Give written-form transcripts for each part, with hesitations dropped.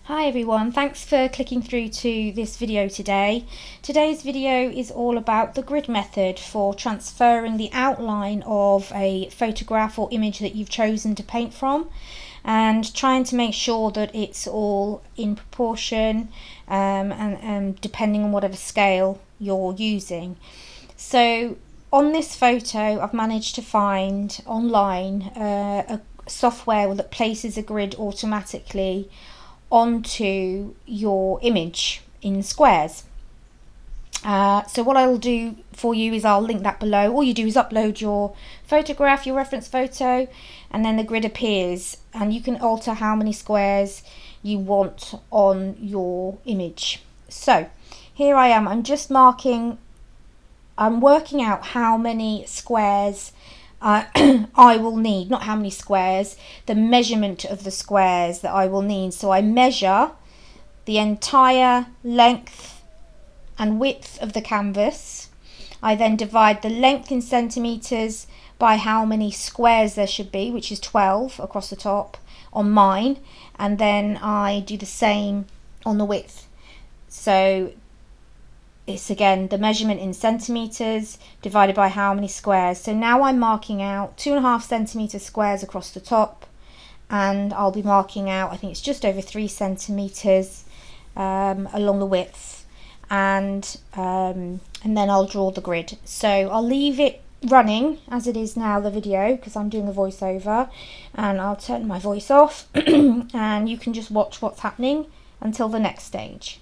Hi everyone, thanks for clicking through to this video today. Today's video is all about the grid method for transferring the outline of a photograph or image that you've chosen to paint from and trying to make sure that it's all in proportion and depending on whatever scale you're using. So on this photo I've managed to find online a software that places a grid automatically onto your image in squares. So what I will do for you is I'll link that below. All you do is upload your photograph, your reference photo, and then the grid appears and you can alter how many squares you want on your image. So here I am, I'm working out how many squares I will need, not how many squares, the measurement of the squares that I will need. So I measure the entire length and width of the canvas. I then divide the length in centimetres by how many squares there should be, which is 12 across the top on mine, and then I do the same on the width. So it's again the measurement in centimetres divided by how many squares. So now I'm marking out 2.5 centimetre squares across the top, and I'll be marking out, I think it's just over 3 centimetres along the width, and then I'll draw the grid. So I'll leave it running as it is now, the video, because I'm doing a voiceover, and I'll turn my voice off and you can just watch what's happening until the next stage.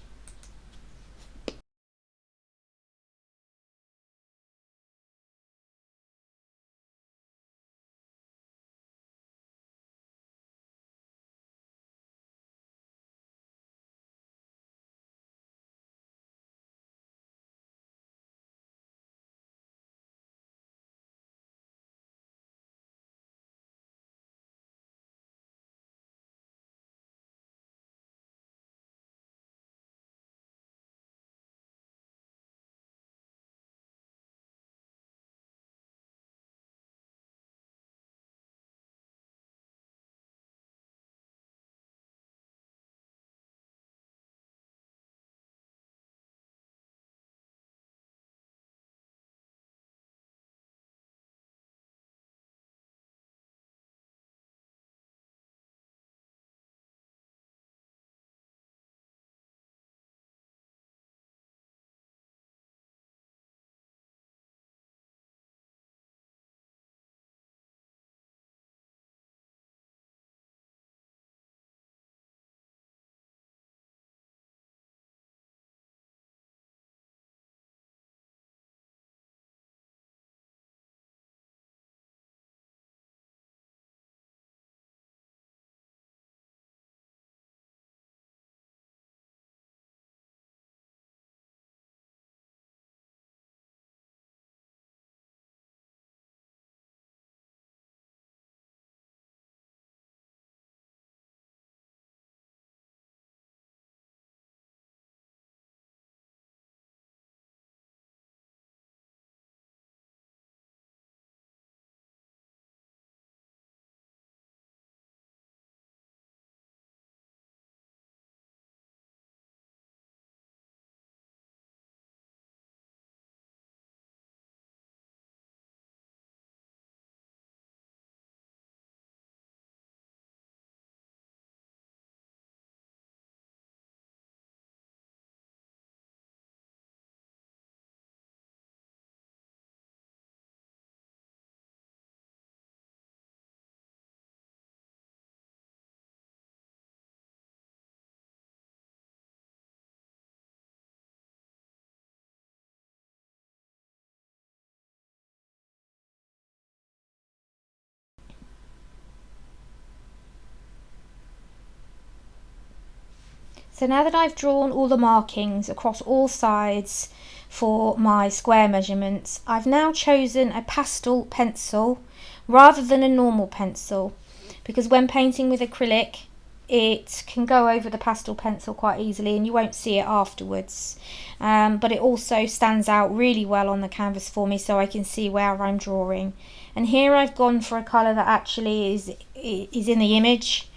So now that I've drawn all the markings across all sides for my square measurements, I've now chosen a pastel pencil rather than a normal pencil, because when painting with acrylic it can go over the pastel pencil quite easily and you won't see it afterwards, but it also stands out really well on the canvas for me so I can see where I'm drawing. And here I've gone for a colour that actually is in the image.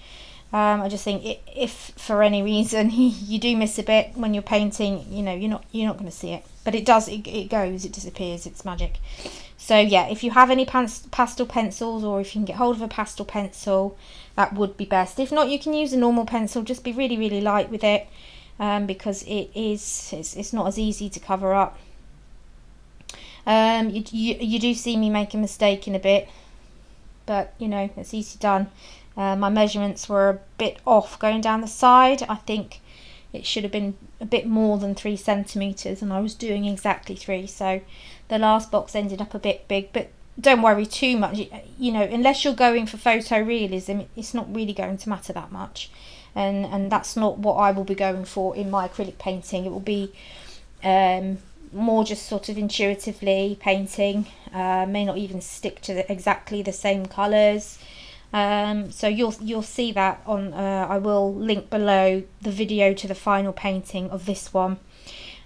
I just think if for any reason you do miss a bit when you're painting, you know, you're not going to see it. But it does, it goes, it disappears, it's magic. So yeah, if you have any pastel pencils, or if you can get hold of a pastel pencil, that would be best. If not, you can use a normal pencil. Just be really, really light with it, because it's not as easy to cover up. You do see me make a mistake in a bit, but you know, it's easy done. My measurements were a bit off going down the side. I think it should have been a bit more than 3 centimeters, and I was doing exactly 3, so the last box ended up a bit big. But don't worry too much, you know, unless you're going for photorealism, it's not really going to matter that much, and that's not what I will be going for in my acrylic painting. It will be more just sort of intuitively painting. May not even stick to exactly the same colours. So you'll see that on. I will link below the video to the final painting of this one.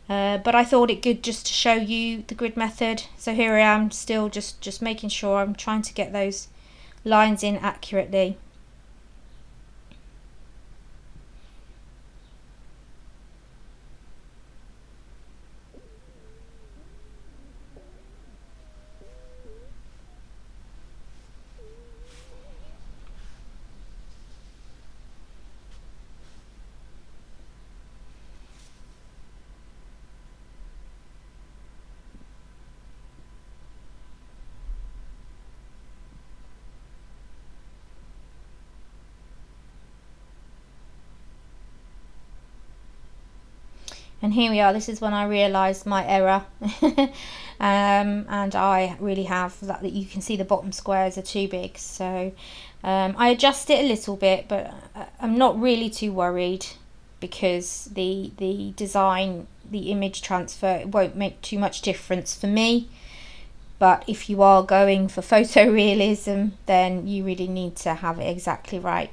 But I thought it good just to show you the grid method. So here I am, still just making sure I'm trying to get those lines in accurately. And here we are. This is when I realised my error. And I really have that you can see the bottom squares are too big, so I adjust it a little bit, but I'm not really too worried, because the design, the image transfer, it won't make too much difference for me. But if you are going for photorealism, then you really need to have it exactly right.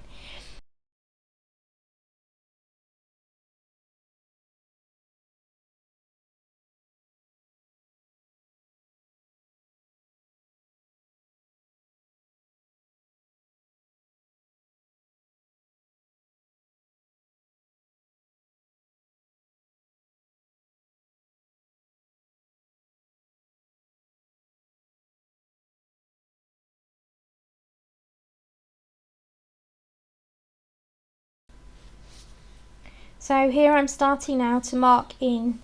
So here I'm starting now to mark in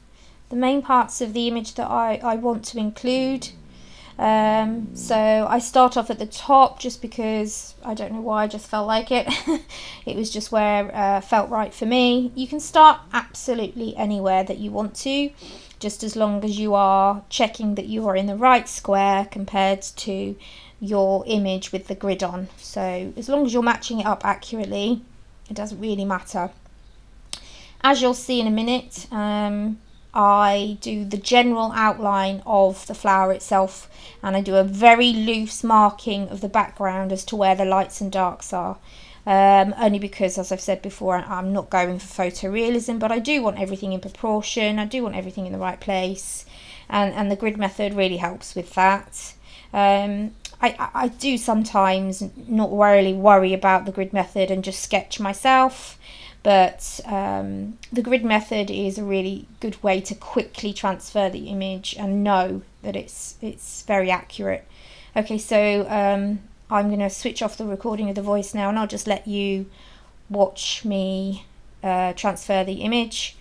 the main parts of the image that I want to include. So I start off at the top just because I don't know why, I just felt like it. It was just where felt right for me. You can start absolutely anywhere that you want to, just as long as you are checking that you are in the right square compared to your image with the grid on. So as long as you're matching it up accurately, it doesn't really matter. As you'll see in a minute, I do the general outline of the flower itself, and I do a very loose marking of the background as to where the lights and darks are. Only because, as I've said before, I'm not going for photorealism, but I do want everything in proportion. I do want everything in the right place, and the grid method really helps with that. I do sometimes not really worry about the grid method and just sketch myself. But the grid method is a really good way to quickly transfer the image and know that it's very accurate. Okay, so I'm going to switch off the recording of the voice now, and I'll just let you watch me transfer the image,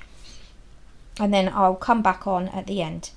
and then I'll come back on at the end.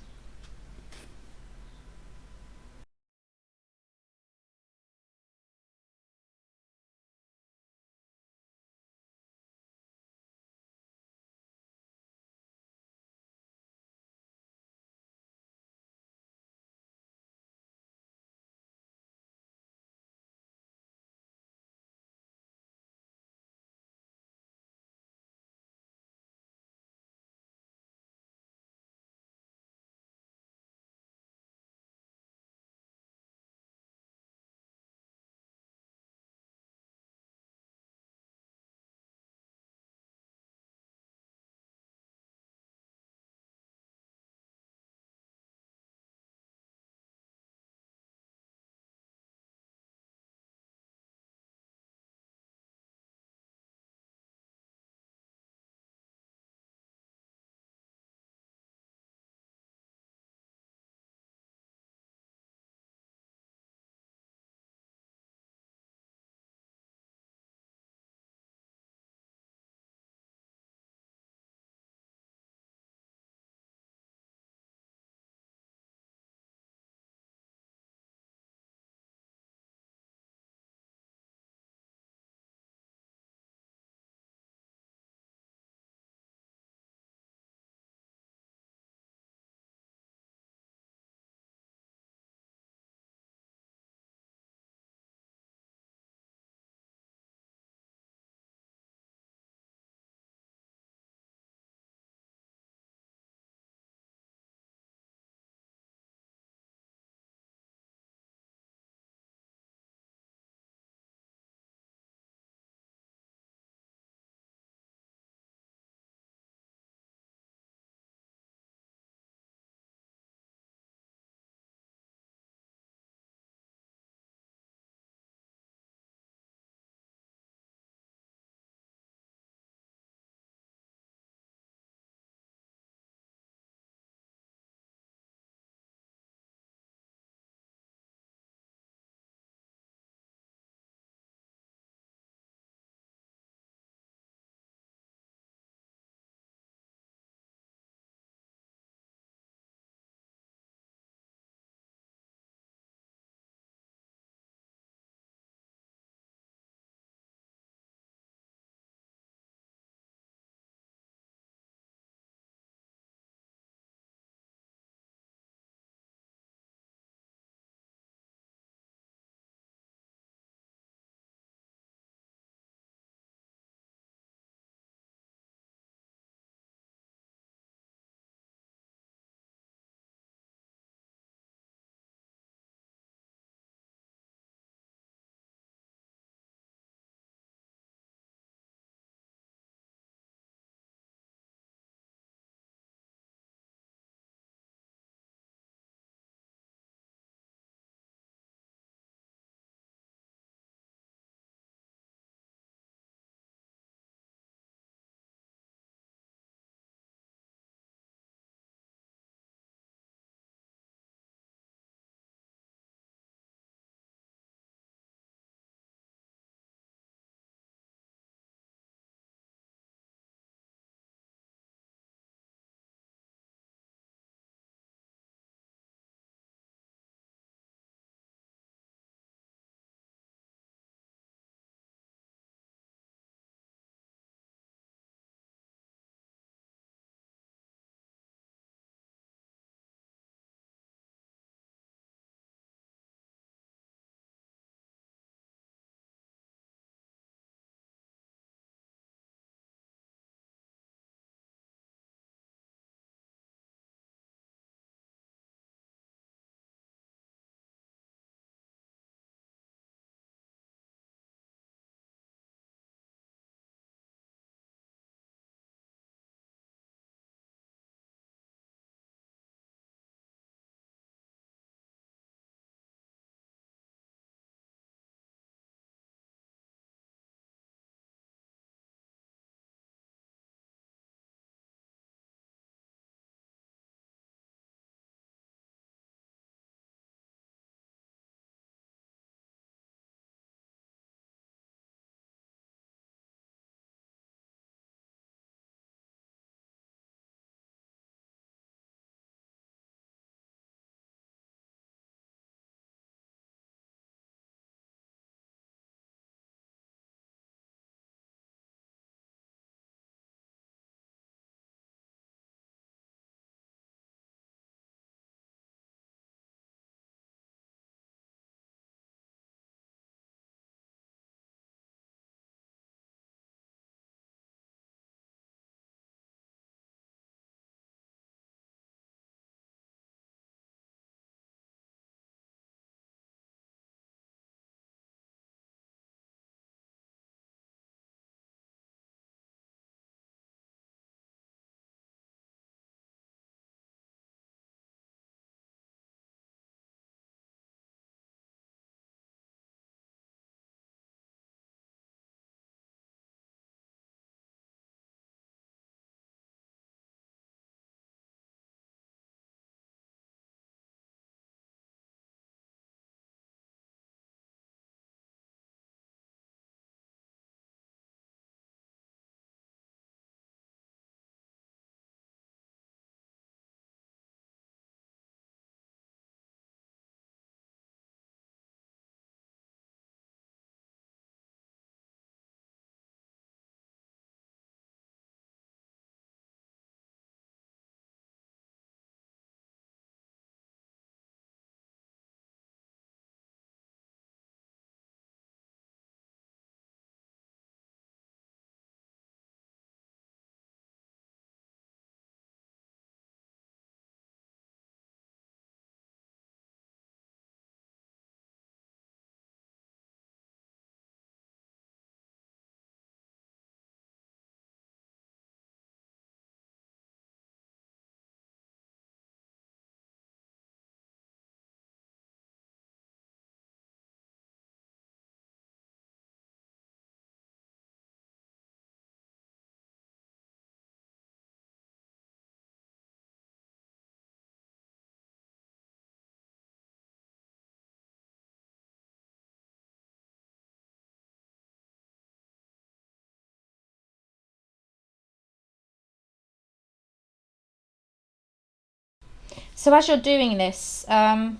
So as you're doing this, there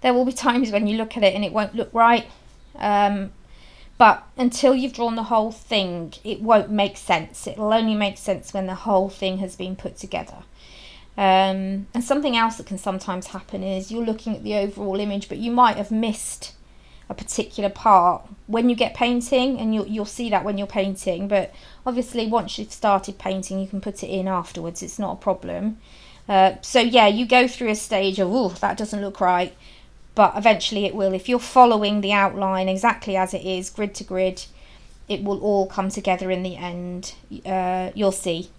will be times when you look at it and it won't look right. But until you've drawn the whole thing, it won't make sense. It'll only make sense when the whole thing has been put together. And something else that can sometimes happen is you're looking at the overall image, but you might have missed a particular part when you get painting, and you'll see that when you're painting. But obviously once you've started painting, you can put it in afterwards. It's not a problem. So yeah, you go through a stage of, oh, that doesn't look right, but eventually it will. If you're following the outline exactly as it is, grid to grid, it will all come together in the end. You'll see.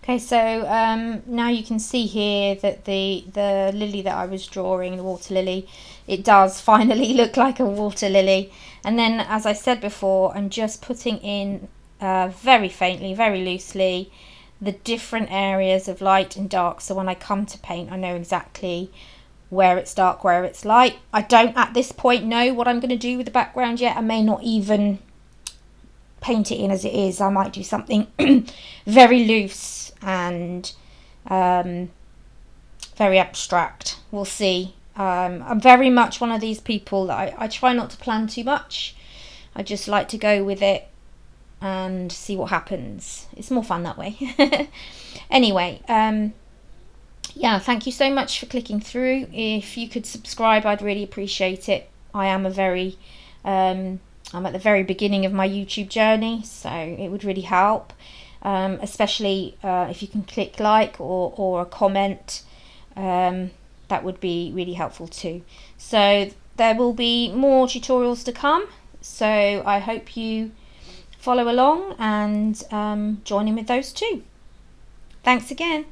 Okay, so now you can see here that the lily that I was drawing, the water lily, it does finally look like a water lily. And then, as I said before, I'm just putting in very faintly, very loosely, the different areas of light and dark. So when I come to paint, I know exactly where it's dark, where it's light. I don't at this point know what I'm going to do with the background yet. I may not even paint it in as it is. I might do something very loose and very abstract. We'll see. I'm very much one of these people that I try not to plan too much. I just like to go with it and see what happens. It's more fun that way. Anyway, yeah, thank you so much for clicking through. If you could subscribe, I'd really appreciate it. I am I'm at the very beginning of my YouTube journey, so it would really help, especially if you can click like or a comment. That would be really helpful too. So there will be more tutorials to come, so I hope you follow along and join in with those too. Thanks again.